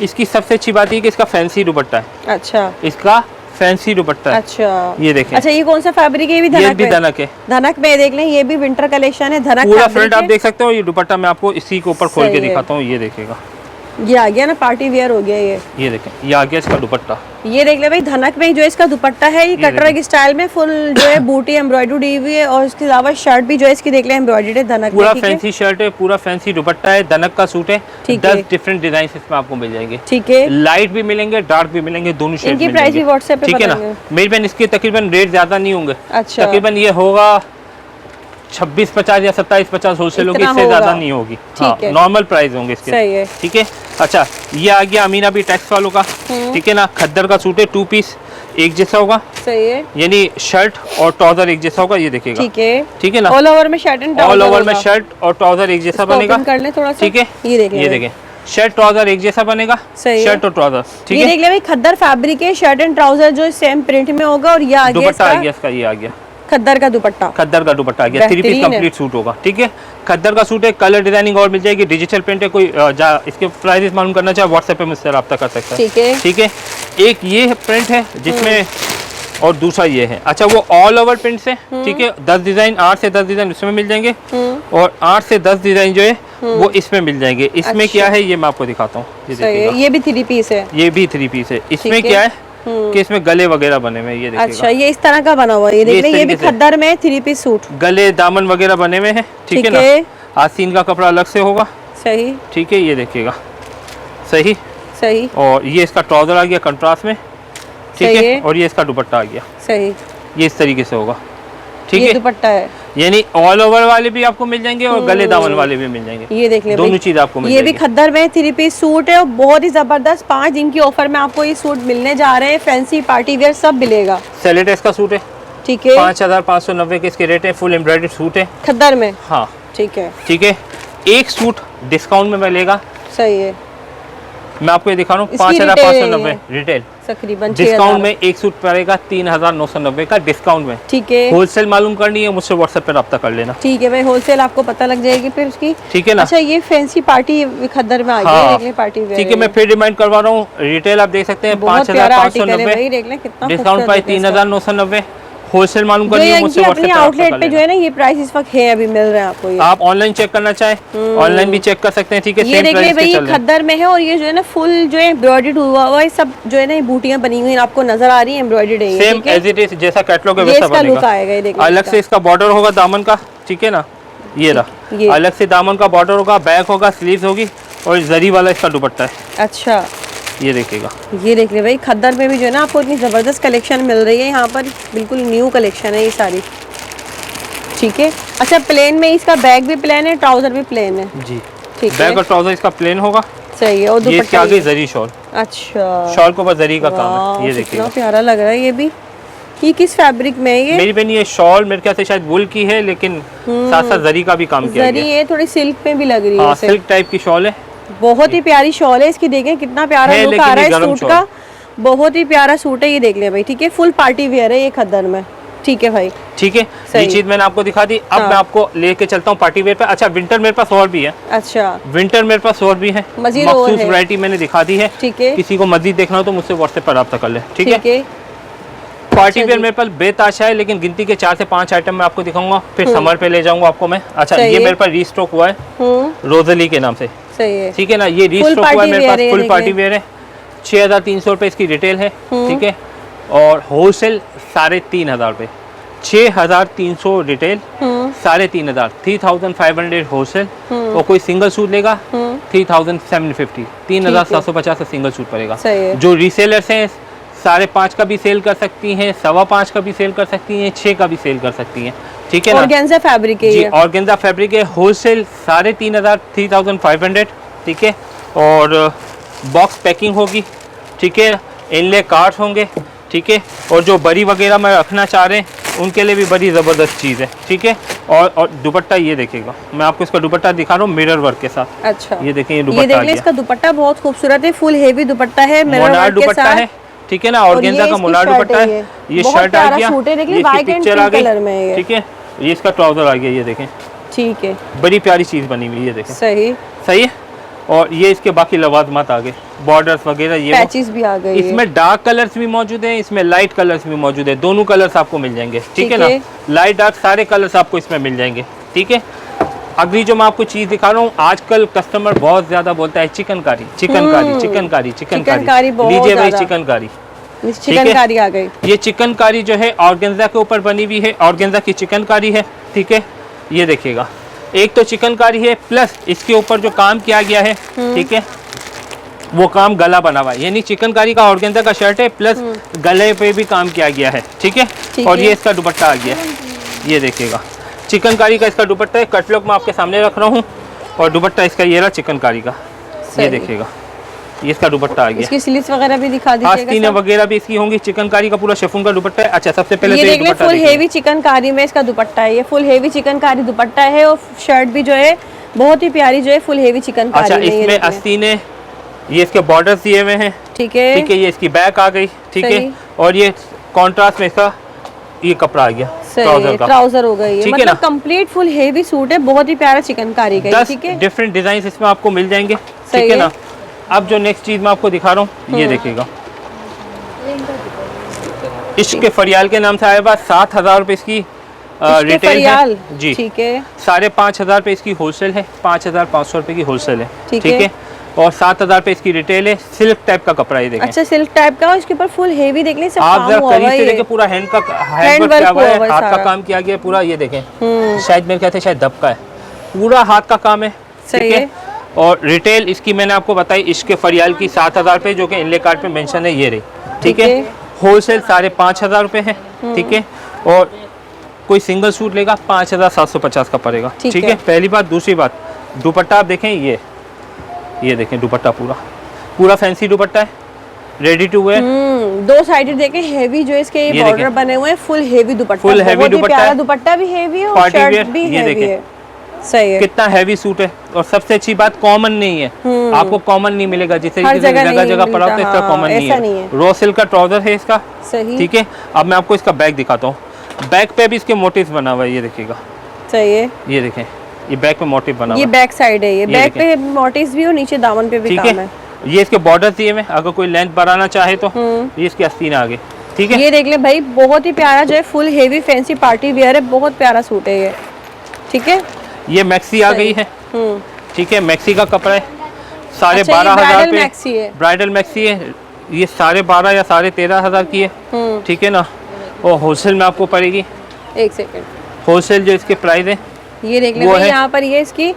इसकी सबसे अच्छी बात ये कि इसका फैंसी दुपट्टा है, अच्छा इसका फैंसी दुपट्टा है, अच्छा, ये देखें, अच्छा, ये कौन सा फैब्रिक है? ये भी ये धनक भी में, धनक है, धनक में देख लें, ये भी विंटर कलेक्शन है, धनक पूरा फैब्रिक फ्रंट आप है। देख सकते हो, ये दुपट्टा मैं आपको इसी के ऊपर खोल सही के है। दिखाता हूँ, ये देखिएगा, ये आ गया ना, पार्टी वेयर हो गया ये देखें, ये आ गया इसका दुपट्टा, ये देख ले भाई, धनक में जो इसका दुपट्टा है, ये कटवर्क स्टाइल में फुल जो है बूटी एम्ब्रॉयडरी हुई है, और इसके अलावा शर्ट भी जो है इसकी देख ले एम्ब्रॉयडरी है धनक पूरा में। ठीक है, फैंसी शर्ट है, पूरा फैंसी दुपट्टा है, धनक का सूट है, ठीक 10 है। डिफरेंट डिजाइन इसमें आपको मिल जाएंगे, ठीक है, लाइट भी मिलेंगे, डार्क भी मिलेंगे, दोनों शेड इनकी मिल प्राइस भी जाएंगे। व्हाट्सएप पे ठीक है ना, बताएंगे। मेरी बहन इसके तकरीबन रेट ज्यादा नहीं होंगे, अच्छा, तकरीबन ये होगा 26-50 या 27-50 होलसेल होगी, इतना इससे ज्यादा होगा। नहीं होगी। ठीक हाँ, है। नॉर्मल प्राइस होंगे इसके। सही है। ठीक है। अच्छा, ये आ गया अमीना भी टैक्स वालों का। ठीक है ना, खद्दर का सूट है, 2 पीस एक जैसा होगा, सही है। यानी शर्ट और ट्राउजर एक जैसा होगा, ये देखिएगा। ठीक है। ठीक है ना, ऑल ओवर में शर्ट एंड ऑल ओवर में शर्ट और ट्राउजर एक जैसा बनेगा। कर ले थोड़ा सा। ठीक है, ये देख ले ये भाई। देखें, शर्ट ट्राउजर एक जैसा बनेगा। सही है। शर्ट और ट्राउजर। ठीक ये है, देख ले भाई, खद्दर फैब्रिक है, शर्ट एंड ट्राउजर जो सेम प्रिंट में होगा, और ये आ गया दुपट्टा आ इसका गया इसका, ये आ गया खद्दर का दुपट्टा। खद्दर का दुपट्टा आ गया, 3 पीस बेहतरीन है। कंप्लीट सूट होगा। ठीक है, खद्दर का सूट है, कलर डिजाइनिंग और मिल जाएगी, डिजिटल प्रिंट है। कोई इसके प्राइसेस मालूम करना चाहे व्हाट्सएप पे मुझसे रब्ता कर सकता है। ठीक है। ठीक है, एक ये प्रिंट है जिसमें, और दूसरा ये है। अच्छा, वो ऑल ओवर प्रिंट से। ठीक है, 10 डिजाइन, 8 से 10 डिजाइन उसमें मिल जाएंगे, और 8 से 10 डिजाइन जो है वो इसमें मिल जाएंगे। इसमें अच्छा। क्या है ये मैं आपको दिखाता हूँ, ये सही है। देखिएगा। ये भी 3 पीस है। ये भी 3 पीस है। इसमें ठीक है। क्या है कि इसमें गले वगैरह बने हुए हैं, ये देखिएगा। अच्छा, ये इस तरह का बना हुआ है, ये देख इस ले, ये भी तरीके से। खद्दर में 3 पीस सूट। गले दामन वगैरह बने हुए हैं। ठीक है ना, आस्तीन का कपड़ा अलग से होगा। सही। ठीक है, ये देखिएगा। सही। सही। और ये इसका ट्राउजर आ गया कंट्रास्ट में। ठीक सही है, है। और ये इसका दुपट्टा आ गया, सही। ये इस तरीके से होगा। ठीक ये है, दुपट्टा है। यानी ऑल ओवर वाले भी आपको मिल जाएंगे और गले दामन वाले भी मिल जाएंगे। ये देख ले दोनों भाई, चीज आपको मिल ये भी जाएगी। खद्दर में 3 पीस सूट है, और बहुत ही जबरदस्त 5 दिन की ऑफर में आपको ये सूट मिलने जा रहे हैं। फैंसी पार्टी वेयर सब मिलेगा। सेलेटेस का सूट है, ठीक है। 5590 के इसके रेट है। फुल एम्ब्रॉयडरी सूट है। खद्दर में। हाँ, ठीक है। ठीक है। एक सूट डिस्काउंट में मिलेगा, सही है। मैं आपको ये दिखा रहा हूँ, इसकी 5590 रिटेल। तकरीबन डिस्काउंट 6000 में एक सूट पड़ेगा 3990 का डिस्काउंट में। ठीक है। होलसेल मालूम करनी है मुझसे व्हाट्सएप पे रब्ता कर लेना। ठीक है भाई, होलसेल आपको पता लग जाएगी फिर उसकी। ठीक है ना। अच्छा, ये फैंसी पार्टी खद्दर में आ गई है, हाँ, देख ले पार्टी वेयर। ठीक है, मैं फिर रिमाइंड करवा रहा हूँ। रिटेल आप देख सकते हैं बहुत प्यारा आर्टिकल है 5590, भाई, देख ले कितना डिस्काउंट खूबसूरत प्राइस है इसका। 3990। होलसेल मालूम जो करनी है ये मुझसे इनकी व्हाट्सएप अपनी पे रब्ता आउटलेट कर पे जो लेना। है ना, ये प्राइस इस वक्त है, अभी मिल रहे हैं आपको ये। आप ऑनलाइन चेक करना चाहें, ऑनलाइन भी चेक कर सकते हैं। ठीक है, ये सेम देख ले प्राइस भाई, के ये चल रहे हैं। खद्दर में है, और ये जो है ना फुल जो है एम्ब्रॉयडर्ड हुआ हुआ है, सब जो है ना ये बूटियां बनी हुई हैं, आपको नजर आ रही है, एम्ब्रॉयडर्ड है ये। सेम ठीक है, एज इट इज, जैसा कैटलॉग है ये वैसा इसका लुक बनेगा। आएगा, ये देख ले अलग इसका। से इसका बॉर्डर होगा दामन का। ठीक है ना, ये ये। रहा, अलग से दामन का बॉर्डर होगा, बैक होगा, स्लीव्स होगी, और जरी वाला इसका दुपट्टा है, अच्छा, ये देखिएगा। ये देख ले भाई, खद्दर में भी जो है ना आपको इतनी जबरदस्त कलेक्शन मिल रही है यहाँ पर, बिल्कुल न्यू कलेक्शन है ये सारी। ठीक है। अच्छा, प्लेन में इसका बैग भी प्लेन है, ट्राउजर भी प्लेन है। जी, ठीक है, बैक और ट्राउजर इसका प्लेन होगा। सही है। और ये इसके दुपट्टा आगे ये। जरी शॉल, अच्छा, शॉल को बस जरी का काम वाह, है, ये कितना देखिएगा। प्यारा लग रहा है ये भी। ये किस फैब्रिक में है ये? मेरी बहन, ये शॉल मेरे ख्याल से शायद वुल की है, लेकिन साथ साथ जरी का भी काम किया जरी गया है। है, थोड़ी सिल्क में भी लग रही है हाँ, ऐसे। सिल्क टाइप की शॉल है। बहुत ही प्यारी शॉल है इसकी, देखें कितना प्यारा है, लुक लेकिन आ रहा ये है गरम सूट का। बहुत ही प्यारा सूट है ये, देख ले भाई। ठीक है, फुल पार्टी वेयर है ये खद्दर में। ठीक है भाई, ठीक है, ये सही। चीज मैंने आपको दिखा दी। अब हाँ। मैं आपको लेके चलता हूँ पार्टी वेयर पे। अच्छा, विंटर मेरे पास और भी है, अच्छा, विंटर मेरे पास और भी है, मजीद और मखसूस है। वैरायटी मैंने दिखा दी है। ठीक है, किसी को मजीद देखना हो तो मुझसे व्हाट्सएप पर रब्ता कर ले। ठीक है, ठीक है। पार्टी अच्छा वेयर जी। मेरे पास बेताशा है, लेकिन गिनती के 4 से 5 आइटम मैं आपको दिखाऊंगा, फिर समर पे ले जाऊंगा आपको मैं। अच्छा, सही ये है। मेरे पास रीस्टॉक हुआ है रोजली के नाम से। सही है। ठीक है ना, ये रीस्टॉक हुआ है पार्टी मेरे पास, वेयर है, फुल देख पार्टी ले। वेयर है। 6300 रुपये इसकी रिटेल है। ठीक है, और होलसेल 3500 रुपये, 6300 रिटेल, 3500, 3500 होलसेल। और कोई सिंगल सूट लेगा 3750, 3750 का सिंगल सूट पड़ेगा। सही है। जो रीसेलर्स हैं 5.5 का भी सेल कर सकती हैं, 5.25 का भी सेल कर सकती हैं, 6 का भी सेल कर सकती हैं। ठीक है ना, ऑर्गेन्जा फैब्रिक है जी, ये। ऑर्गेन्जा फैब्रिक है, होलसेल 3500, 3500। ठीक है, और बॉक्स पैकिंग होगी। ठीक है, इनले कार्ड्स होंगे। ठीक है, और जो बरी वगैरह में रखना चाह रहे हैं उनके लिए भी बड़ी ज़बरदस्त चीज़ है। ठीक है, और दुपट्टा ये देखिएगा, मैं आपको इसका दुपट्टा दिखा रहा हूँ मिरर वर्क के साथ। अच्छा, ये देखें, ये ये दुपट्टा देख आ ले, गया, इसका दुपट्टा बहुत खूबसूरत है, फुल हेवी दुपट्टा है, मिरर मोनार वर्क के दुपट्टा साथ। है। ठीक है ना, और ऑर्गेन्जा ये का इसकी मोनार शर्ट दुपट्टा है है। ये। ये बहुत शर्ट आ प्यारा गया, सूट है, देख ले, ये इसकी white and पिक्चर आ pink कलर में है गई। ये। ठीक है, ये इसका ट्राउजर आ गया, ये देखें, ठीक है, बड़ी प्यारी चीज़ बनी हुई है, ये देखें, सही। सही है। और ये इसके बाकी लवाजमात आ गए, बॉर्डर्स वगैरह, ये वो। पैचेस भी आ गए। इसमें डार्क कलर्स भी मौजूद हैं, इसमें लाइट कलर्स भी मौजूद है, दोनों कलर्स आपको मिल जाएंगे। ठीक है ना, लाइट डार्क सारे कलर्स आपको इसमें मिल जाएंगे। ठीक है, अगली जो मैं आपको चीज़ दिखा रहा हूँ, आजकल कस्टमर बहुत ज़्यादा बोलता है चिकनकारी, चिकनकारी, चिकनकारी, चिकनकारी बहुत लीजिए भाई ज़्यादा। चिकनकारी। चिकनकारी आ गई। ये चिकनकारी जो है ऑर्गेन्जा के ऊपर बनी हुई है, ऑर्गेन्जा की चिकनकारी है। ठीक है, ये देखिएगा, एक तो चिकनकारी है, प्लस इसके ऊपर जो काम किया गया है, ठीक है, वो काम गला बना हुआ है, यानी चिकनकारी का ऑर्गेन्जा का शर्ट है, प्लस गले पे भी काम किया गया है। ठीक है, और ये इसका दुपट्टा आ गया, ये देखिएगा, चिकनकारी का इसका दुपट्टा है, कटलॉक मैं आपके सामने रख रहा हूँ और दुपट्टा इसका ये रहा चिकनकारी का, ये देखिएगा, ये इसका दुपट्टा आ गया। इसकी स्लीव्स वगैरह भी दिखा दीजिएगा। आस्तीनें वगैरह भी इसकी होंगी, चिकनकारी का पूरा शिफॉन का दुपट्टा है। अच्छा सबसे पहले ये तो देख ले, फुल हेवी चिकनकारी में इसका दुपट्टा है, ये फुल हेवी चिकनकारी दुपट्टा है और शर्ट भी जो है बहुत ही प्यारी जो है फुल हेवी चिकनकारी अच्छा में। इसमें आस्तीनें, ये इसके बॉर्डर्स दिए हुए हैं, ठीक है, ठीक है, ये इसकी बैक आ गई, ठीक है, और ये कॉन्ट्रास्ट में इसका ये कपड़ा आ गया ट्राउजर का, ट्राउजर हो गई है, ठीक है मतलब कंप्लीट फुल हेवी सूट है, बहुत ही प्यारा चिकनकारी का, ठीक है। 10 डिफरेंट डिजाइन इसमें आपको मिल जाएंगे, ठीक है ना। अब जो नेक्स्ट चीज मैं आपको दिखा रहा हूँ, ये देखिएगा, इश्क के फरियाल के नाम से आया बात, 7,000 रुपए इसकी रिटेल है जी, ठीक है, 5,500 रुपए इसकी होलसेल है, 5,500 रुपए की होलसेल है, ठीक है, और 7,000 रुपए इसकी रिटेल है। सिल्क टाइप का कपड़ा ये देखें, अच्छा सिल्क टाइप का, इसके ऊपर फुल हेवी देख लें, आप जरा करीब से देखें, पूरा हैंड वर्क हुआ है, हाथ का काम किया गया पूरा, ये देखें, शायद मेरे ख्याल से शायद दबका है, पूरा हाथ का काम है, सही है। और रिटेल इसकी मैंने आपको बताई इश्क के फरियाल की 7,000 रुपए, जो कि इनले कार्ड पे मेंशन है, ये रही, ठीक है। होलसेल 5,500 रुपए है, ठीक है, और कोई सिंगल सूट लेगा 5,750 का पड़ेगा, ठीक है, पहली बात। दूसरी बात, दुपट्टा आप देखें, ये देखें दुपट्टा पूरा फैंसी दुपट्टा है, रेडी टू वेयर, 2 साइडेड देखें, हेवी जो इसके बॉर्डर बने हुए हैं, फुल हेवी दुपट्टा, फुल हेवी दुपट्टा, दुपट्टा भी हेवी है और शर्ट भी हेवी है, सही है, कितना हैवी सूट है। और सबसे अच्छी बात, कॉमन नहीं है, आपको कॉमन नहीं मिलेगा, जिस तरीके से जगह जगह पड़ा होता है, इसका कॉमन नहीं है। रॉ सिल्क का ट्राउजर है इसका, सही, ठीक है। अब मैं आपको इसका बैक दिखाता हूँ, बैक पे भी इसके मोटिव बना हुआ है, ये देखिएगा, सही है, ये देखें, ये बैक पे मोटिव बना हुआ है, ये बैक साइड है, ये बैक पे मोटिव्स भी और नीचे दामन पे भी काम है, ये इसके बॉर्डर दिए हुए, अगर कोई लेंथ बढ़ाना चाहे तो ये इसकी आस्तीन आगे, ठीक है। ये देख ले भाई, बहुत ही प्यारा जो है full heavy fancy party wear है, बहुत प्यारा सूट है ये, ठीक है। ये मैक्सी आ गई है, ठीक है, मैक्सी का कपड़ा है, 12,500 पे ब्राइडल मैक्सी है, ये 12,500 या 13,500 की है, ठीक है ना। और होलसेल में आपको पड़ेगी, एक सेकंड, होलसेल जो इसके प्राइस है, ये देख ले भाई, यहाँ पर ये इसकी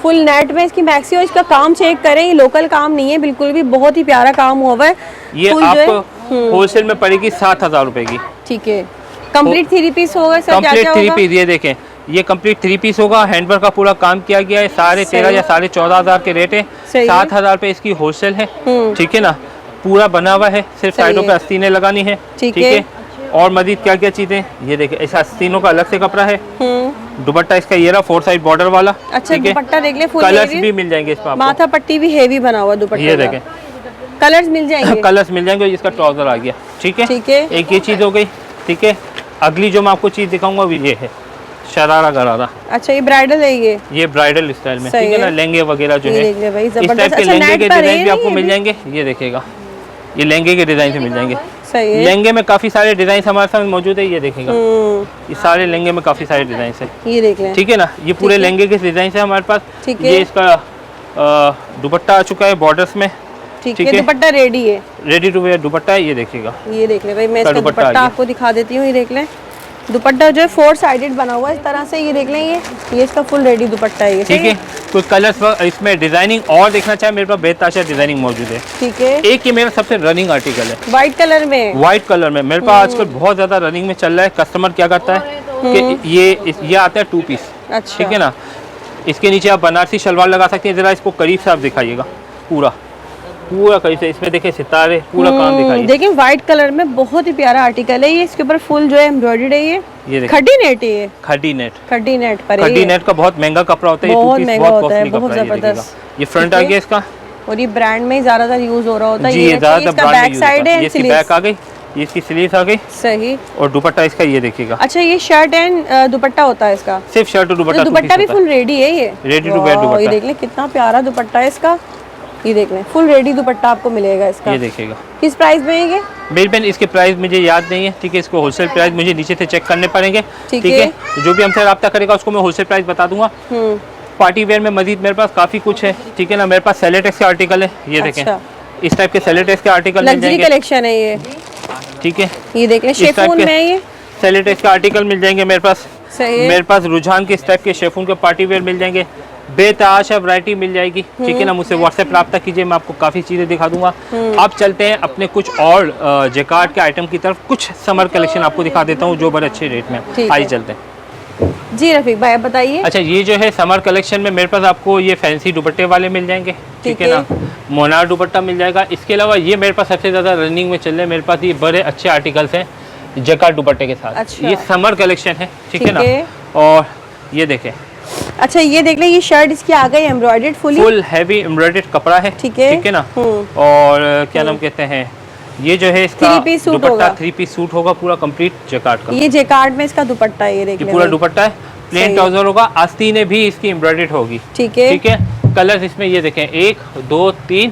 फुल नेट में इसकी मैक्सी, और इसका काम चेक करें, ये लोकल काम नहीं है बिल्कुल भी, बहुत ही प्यारा काम हुआ है, ये आपको होलसेल में पड़ेगी 7,000 रुपए की, ठीक है। कंप्लीट 3 पीस होगा सर, कंप्लीट 3 पीस, ये देखें, ये कंप्लीट 3 पीस होगा, हैंडवर्क का पूरा काम किया गया है, 13,500 या 14,500 के रेट है, 7,000 रुपए इसकी होलसेल है, ठीक है ना। पूरा बना हुआ है, सिर्फ साइडों पे आस्तीनें लगानी है, ठीक है। और मजीद क्या क्या चीजें, ये देखें, इस आस्तीनों का अलग से कपड़ा है, दुपट्टा इसका ये रहा 4 साइड बॉर्डर वाला, अच्छा दुपट्टा देख ले, कलर्स भी मिल जाएंगे इसमें, माथा पट्टी भी हेवी बना हुआ दुपट्टा, ये देखें, कलर्स मिल जाएंगे, कलर्स मिल जाएंगे। इसका ट्राउजर आ गया, ठीक है, ठीक है, एक ये चीज हो गई, ठीक है। अगली जो मैं आपको चीज दिखाऊंगा वो ये है शरारा गरारा, अच्छा ये ब्राइडल है, ये ब्राइडल स्टाइल में, ठीक है ना। लहंगे वगैरह जो है इस टाइप के लहंगे के डिजाइन भी आपको मिल जाएंगे, ये देखिएगा, ये लहंगे के डिजाइन से मिल जाएंगे, सही है। लहंगे में काफी सारे डिजाइन हमारे साथ मौजूद है, ये देखेगा, ये सारे लहंगे में काफी सारे डिजाइन है, ये देख लें, ठीक है ना। ये पूरे लहंगे के डिजाइन है हमारे पास, ये इसका दुपट्टा आ चुका है बॉर्डर्स में, ठीक है, दुपट्टा रेडी है, रेडी टू वेयर दुपट्टा है, ये देखिएगा, ये देख ले भाई, मैं इसका दुपट्टा आपको दिखा देती हूँ, ये देख लें, दुपट्टा जो है 4 साइडेड बना हुआ है इस तरह से, ये देख लें, ये इसका फुल रेडी दुपट्टा है, ठीक है। कुछ कलर्स इसमें डिजाइनिंग और देखना चाहे, मेरे पास बेताशा डिजाइनिंग मौजूद है, ठीक है। एक ही मेरा सबसे रनिंग आर्टिकल है, व्हाइट कलर में, व्हाइट कलर में मेरे पास आजकल बहुत ज्यादा रनिंग में चल रहा है। कस्टमर क्या करता है कि ये आता है 2 पीस, अच्छा, ठीक है ना। इसके नीचे आप बनारसी शलवार लगा सकते हैं, जरा इसको करीब से आप दिखाइएगा, पूरा करीब से, इसमें देखें सितारे, पूरा काम दिखाइए, देखिए व्हाइट कलर में बहुत ही प्यारा आर्टिकल है ये, इसके ऊपर फुल जो है एम्ब्रॉयडर्ड है, ये खड्डी नेट है, ये खड्डी नेट पर, खड्डी नेट का बहुत महंगा कपड़ा होता है, बहुत महंगा होता है, बहुत जबरदस्त। ये फ्रंट आ गया इसका, और ये ब्रांड में ज्यादातर यूज हो रहा होता है, ये ज्यादातर बैक साइड है, इसकी बैक आ गई, ये इसकी स्लीव्स आ गई, सही। और दुपट्टा इसका ये देखिएगा, अच्छा ये शर्ट एंड दुपट्टा होता है इसका, सिर्फ शर्ट और दुपट्टा, दुपट्टा भी फुल रेडी है, ये रेडी टू वेयर दुपट्टा, ये देख लें कितना प्यारा दुपट्टा है इसका, ये देख लें फुल रेडी दुपट्टा आपको मिलेगा इसका, ये देखिएगा। किस प्राइस में है ये? मेरी बहन इसके प्राइस मुझे याद नहीं है, ठीक है, इसको होलसेल प्राइस मुझे नीचे से चेक करने पड़ेंगे, ठीक है। जो भी हमसे रब्ता करेगा उसको मैं होलसेल प्राइस बता दूंगा। पार्टी वेयर में मजीद मेरे पास काफी कुछ है, ठीक है ना। मेरे पास सेलेटेक्स के आर्टिकल है, ये देखें, इस टाइप के सेलेटेक्स के आर्टिकल मिल जाएंगे, कलेक्शन है ये, ठीक है, ये देख लें, शिफॉन में ये सेलेटेक्स के आर्टिकल मिल जाएंगे मेरे पास, मेरे पास रुझान के इस टाइप के शिफॉन के पार्टी वेयर मिल जाएंगे, बेतहाशा वैरायटी मिल जाएगी, ठीक है ना। मुझसे व्हाट्सएप रब्ता कीजिए, मैं आपको काफ़ी चीज़ें दिखा दूंगा। अब चलते हैं अपने कुछ और जैकार्ड के आइटम की तरफ, कुछ समर कलेक्शन आपको दिखा देता हूँ जो बड़े अच्छे रेट में, आइए चलते हैं। जी रफीक भाई, आप बताइए। अच्छा, ये जो है समर कलेक्शन में मेरे पास आपको ये फैंसी दुपट्टे वाले मिल जाएंगे, ठीक है ना। मोनार दुपट्टा मिल जाएगा। इसके अलावा ये मेरे पास सबसे ज़्यादा रनिंग में चल रहे हैं, मेरे पास ये बड़े अच्छे आर्टिकल्स हैं जैकार्ड दुपट्टे के साथ। अच्छा। ये समर कलेक्शन है, ठीक है ना। और ये देखें, अच्छा ये देख लें, ये शर्ट इसकी आ गई एम्ब्रॉयडर्ड, फुल हैवी एम्ब्रॉयडर्ड कपड़ा है, ठीक है ना। और क्या नाम कहते हैं, ये जो है इसका 3 पीस सूट होगा। 3 पीस सूट होगा पूरा कंप्लीट जैकार्ड का। ये जैकार्ड में इसका दुपट्टा है, ये देख ये लें पूरा दुपट्टा है, प्लेन ट्राउजर होगा, आस्तीनें भी इसकी एम्ब्रॉयडर्ड होगी, ठीक है। ठीक है। कलर्स इसमें ये देखें 1 2 3।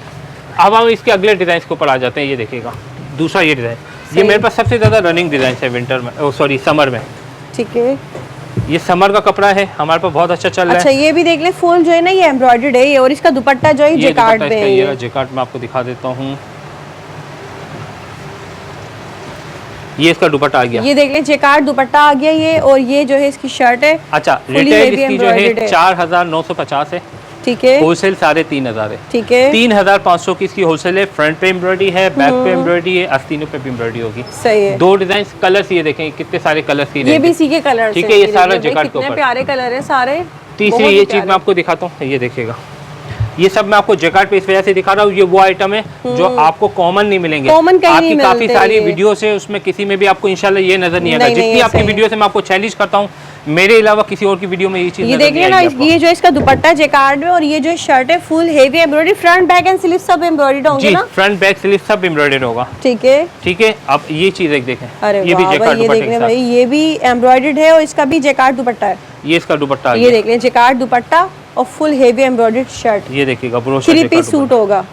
अब हम इसके अगले डिजाइन के ऊपर आ जाते हैं। ये देखिएगा दूसरा ये डिजाइन, ये मेरे पास सबसे ज्यादा रनिंग डिजाइन है विंटर में, सॉरी समर में, ठीक है। ये समर का कपड़ा है, हमारे पास बहुत अच्छा चल रहा है। अच्छा ये भी देख ले, फुल जो है ना ये एम्ब्रॉयडर्ड है ये, और इसका दुपट्टा जो है जैकार्ड में है। ये जैकार्ड में आपको दिखा देता हूँ, ये इसका दुपट्टा आ गया। ये देख लें जैकार्ड दुपट्टा आ गया ये, और ये जो है इसकी शर्ट है। अच्छा, रिटेल इसकी जो है 4950 है, ठीक है। होलसेल 3500 है, ठीक है। 3500 की इसकी होलसेल है। फ्रंट पे एम्ब्रॉयडरी है, बैक पे एम्ब्रॉयडरी है, आस्तीनों पे भी एम्ब्रॉयडरी होगी। सही है। 2 डिजाइन कलर्स ये देखें कितने सारे कलर्स की, ये भी इसी के कलर, ठीक है। ये सारा जैकार्ड के ऊपर प्यारे कलर है सारे। तीसरी ये चीज मैं आपको दिखाता हूँ, ये देखिएगा, ये सब मैं आपको जैकार्ड पे इस वजह से दिखा रहा हूँ, ये वो आइटम है जो आपको कॉमन नहीं मिलेंगे। कॉमन कहीं आपकी नहीं काफी मिलते सारी ये। वीडियोस है, उसमें किसी में भी आपको इंशाल्लाह ये नजर नहीं आएगा। नहीं, जितनी आपकी वीडियो से मैं आपको चैलेंज करता हूँ, मेरे अलावा किसी और की वीडियो में ये चीज ये देख लेना। ये जो इसका दुपट्टा है जैकार्ड में, और ये जो शर्ट है full heavy embroidery, front back and sleeve सब एम्ब्रॉयडर्ड होंगे ना। फ्रंट बैक स्लीव सब एम्ब्रॉयडर्ड होगा, ठीक है। ठीक है। अब ये चीज एक देखें, अरे ये भी जैकार्ड ये दुपट्टे देख के लें साथ, भाई, ये भी एम्ब्रॉयडर्ड है और इसका भी जैकार्ड दुपट्टा है। ये इसका दुपट्टा आ ये गया। देख लें जैकार्ड दुपट्टा और फुल हेवी एम्ब्रॉयडर्ड शर्ट। ये देखिएगा ब्रोशर 3 पीस सूट होगा,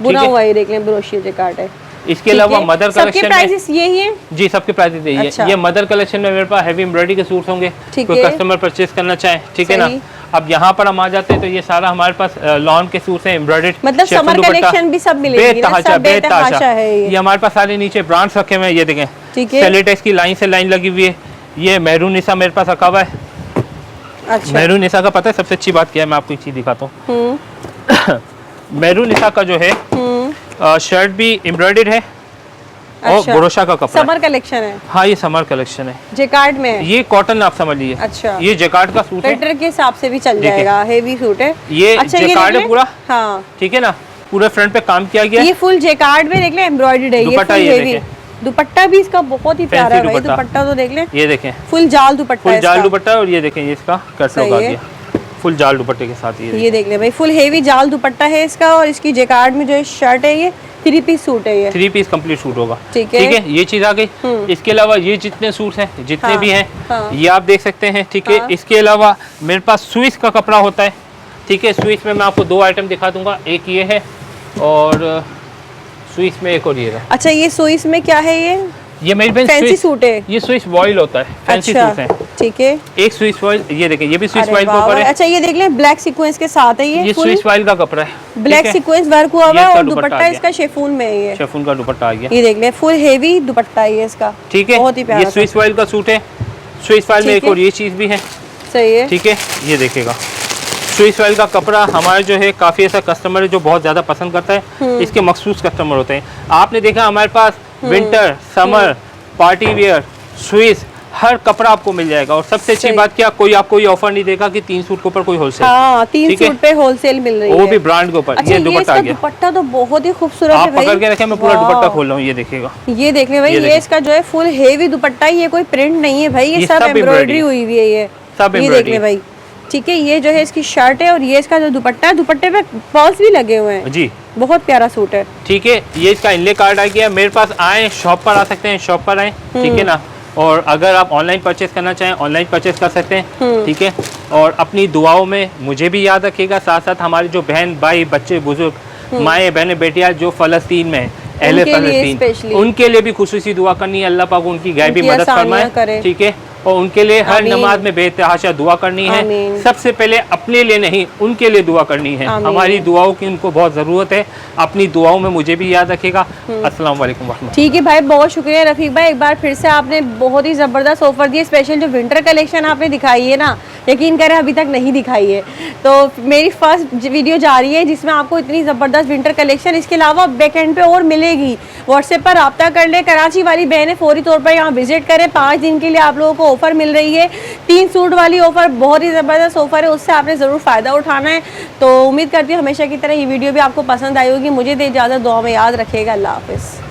बुना हुआ। ये देख लें ब्रोशिया जैकार्ड है। इसके अलावा मदर सबके कलेक्शन प्राइसेस यही है जी, सबके प्राइसेस यही अच्छा। है। ये मदर कलेक्शन में मेरे पास हैवी एम्ब्रॉयडरी के सूट होंगे, ठीक कोई है। कस्टमर परचेज करना चाहे, ठीक है ना। सही। अब यहाँ पर हम आ जाते हैं तो ये सारा हमारे पास लॉन के सूट हैं एम्ब्रॉयडर्ड, मतलब समर कलेक्शन भी सब मिलेगी ना, सब बेतहाशा है ये हमारे पास सारे नीचे ब्रांड्स रखे हुए हैं, ये देखें, ठीक है। सेलेटेक्स की लाइन से लाइन लगी हुई है। ये मेहरून निसा मेरे पास रखा हुआ है। अच्छा। मेहरून निसा का पता है सबसे अच्छी बात क्या है, मैं आपको एक चीज दिखाता हूँ। मेहरून निसा का जो है शर्ट भी एम्ब्रॉयडर्ड है और अच्छा। ब्रोशा का कपड़ा समर कलेक्शन है, हाँ ये समर कलेक्शन है, जैकार्ड में है। ये कॉटन आप समझ लीजिए। अच्छा। ये जैकार्ड का सूट है, स्वेटर के हिसाब से भी चल जाएगा, हेवी सूट है। ये अच्छा, जैकार्ड है पूरा, हाँ ठीक है ना, पूरे फ्रंट पे काम किया गया है। ये फुल जैकार्ड में देख ले एम्ब्रॉयडर्ड है, ये दुपट्टा फुल ये हेवी। देखें। दुपट्टा भी इसका बहुत ही प्यारा है भाई, दुपट्टा। दुपट्टा तो देख ले, ये देखें फुल जाल दुपट्टा फुल है जाल इसका। दुपट्टा है, और ये देखें ये इसका कैटलॉग आ सही है। गया फुल जाल दुपट्टे के साथ। ये देख ले भाई, फुल हेवी जाल दुपट्टा है इसका, और इसकी जैकार्ड में जो शर्ट है ये 3 पीस सूट है ये। 3 पीस कंप्लीट सूट होगा, ठीक है। ये चीज आ गई। इसके अलावा ये जितने सूट हैं जितने हाँ, भी हैं हाँ। ये आप देख सकते हैं, ठीक है। हाँ। इसके अलावा मेरे पास स्विस का कपड़ा होता है, ठीक है। स्विस में मैं आपको 2 आइटम दिखा दूंगा, एक ये है और स्विस में एक और ये है। अच्छा ये स्विस में क्या है ये मेरी बहन फैंसी स्विस सूट है। ये स्विस वॉइल होता है, फैंसी अच्छा, सूट है। ठीक है। एक स्विस वॉइल, ये देखें ये भी स्विस अरे वॉइल के वाह, ऊपर है। अच्छा ये देख ले ब्लैक सीक्वेंस के साथ है ये फुल स्विस वॉइल का कपड़ा है, ब्लैक ठीक है? सीक्वेंस वर्क हुआ हुआ ये है, इसका और दुपट्टा दुपट्टा आ इसका शेफून में है ये। शेफून का दुपट्टा आ गया, ये देख ले फुल हेवी दुपट्टा है ये इसका, ठीक है। बहुत ही प्यारा ये स्विस वॉइल का सूट है। स्विस वॉइल में ठीक एक है। और ये चीज भी है, सही है। ठीक है। ये देखेगा स्विस वॉइल का कपड़ा हमारे जो है काफ़ी ऐसा कस्टमर है जो बहुत ज़्यादा पसंद करता है, इसके मखसूस कस्टमर होते हैं। आपने देखा हमारे पास विंटर, समर, पार्टी वेयर, स्विस हर कपड़ा आपको मिल जाएगा। और सबसे अच्छी बात क्या, कोई आपको ये ऑफर नहीं देगा कि 3 सूट के ऊपर कोई होलसेल, हाँ 3 ठीक है? सूट पे होलसेल मिल रही है, वो भी ब्रांड के ऊपर। अच्छा, ये दुपट्टा आ गया, दुपट्टा तो बहुत ही खूबसूरत है आप भाई। पकड़ के रखें, मैं पूरा वाह। दुपट्टा खोल रहा हूँ, ये देखिएगा। ये देख ले भाई, ये ये देखें। इसका जो है फुल हेवी दुपट्टा है, ये कोई प्रिंट नहीं है भाई, ये सब embroidery एम्ब्रॉयडरी हुई हुई है ये सब ये देख embroidery ले भाई, ठीक है। ये जो है इसकी शर्ट है, और ये इसका जो दुपट्टा है, दुपट्टे पे पॉल्स भी लगे हुए हैं जी, बहुत प्यारा सूट है। ठीक है। ये इसका इनले कार्ड आ गया। मेरे पास आए, शॉप पर आ सकते हैं, शॉप पर आए, ठीक है ना। और अगर आप ऑनलाइन परचेस करना चाहें ऑनलाइन परचेस कर सकते हैं, ठीक है। और अपनी दुआओं में मुझे भी याद रखिएगा, साथ साथ हमारे जो बहन भाई बच्चे बुजुर्ग माएँ बहने बेटियां जो फ़लस्तीन में अहले फ़लस्तीन, उनके लिए भी खुसूसी दुआ करनी है। अल्लाह पाक उनकी गैबी मदद फरमाए, ठीक है। और उनके लिए हर नमाज में बेतहाशा दुआ करनी है। सबसे पहले अपने लिए नहीं, उनके लिए दुआ करनी है। हमारी दुआओं की उनको बहुत ज़रूरत है। अपनी दुआओं में मुझे भी याद रखेगा। अस्सलाम वालेकुम। ठीक है भाई, बहुत शुक्रिया रफ़ीक भाई, एक बार फिर से आपने बहुत ही ज़बरदस्त ऑफर दिए। स्पेशल जो विंटर कलेक्शन आपने दिखाई है ना, यकीन करें अभी तक नहीं दिखाई है, तो मेरी फर्स्ट वीडियो जा रही है जिसमें आपको इतनी ज़बरदस्त विंटर कलेक्शन, इसके अलावा बैकेंड पे और मिलेगी। व्हाट्सएप पर रब्ता कर ले, कराची वाली बहनें फौरी तौर पर यहाँ विजिट करें। 5 दिन के लिए आप लोगों को ऑफ़र मिल रही है, 3 सूट वाली ऑफ़र, बहुत ही ज़बरदस्त ऑफ़र है, उससे आपने ज़रूर फ़ायदा उठाना है। तो उम्मीद करती हूँ हमेशा की तरह ये वीडियो भी आपको पसंद आई होगी। मुझे दे इजाज़त, दुआ में याद रखिएगा। अल्लाह हाफ़िज़।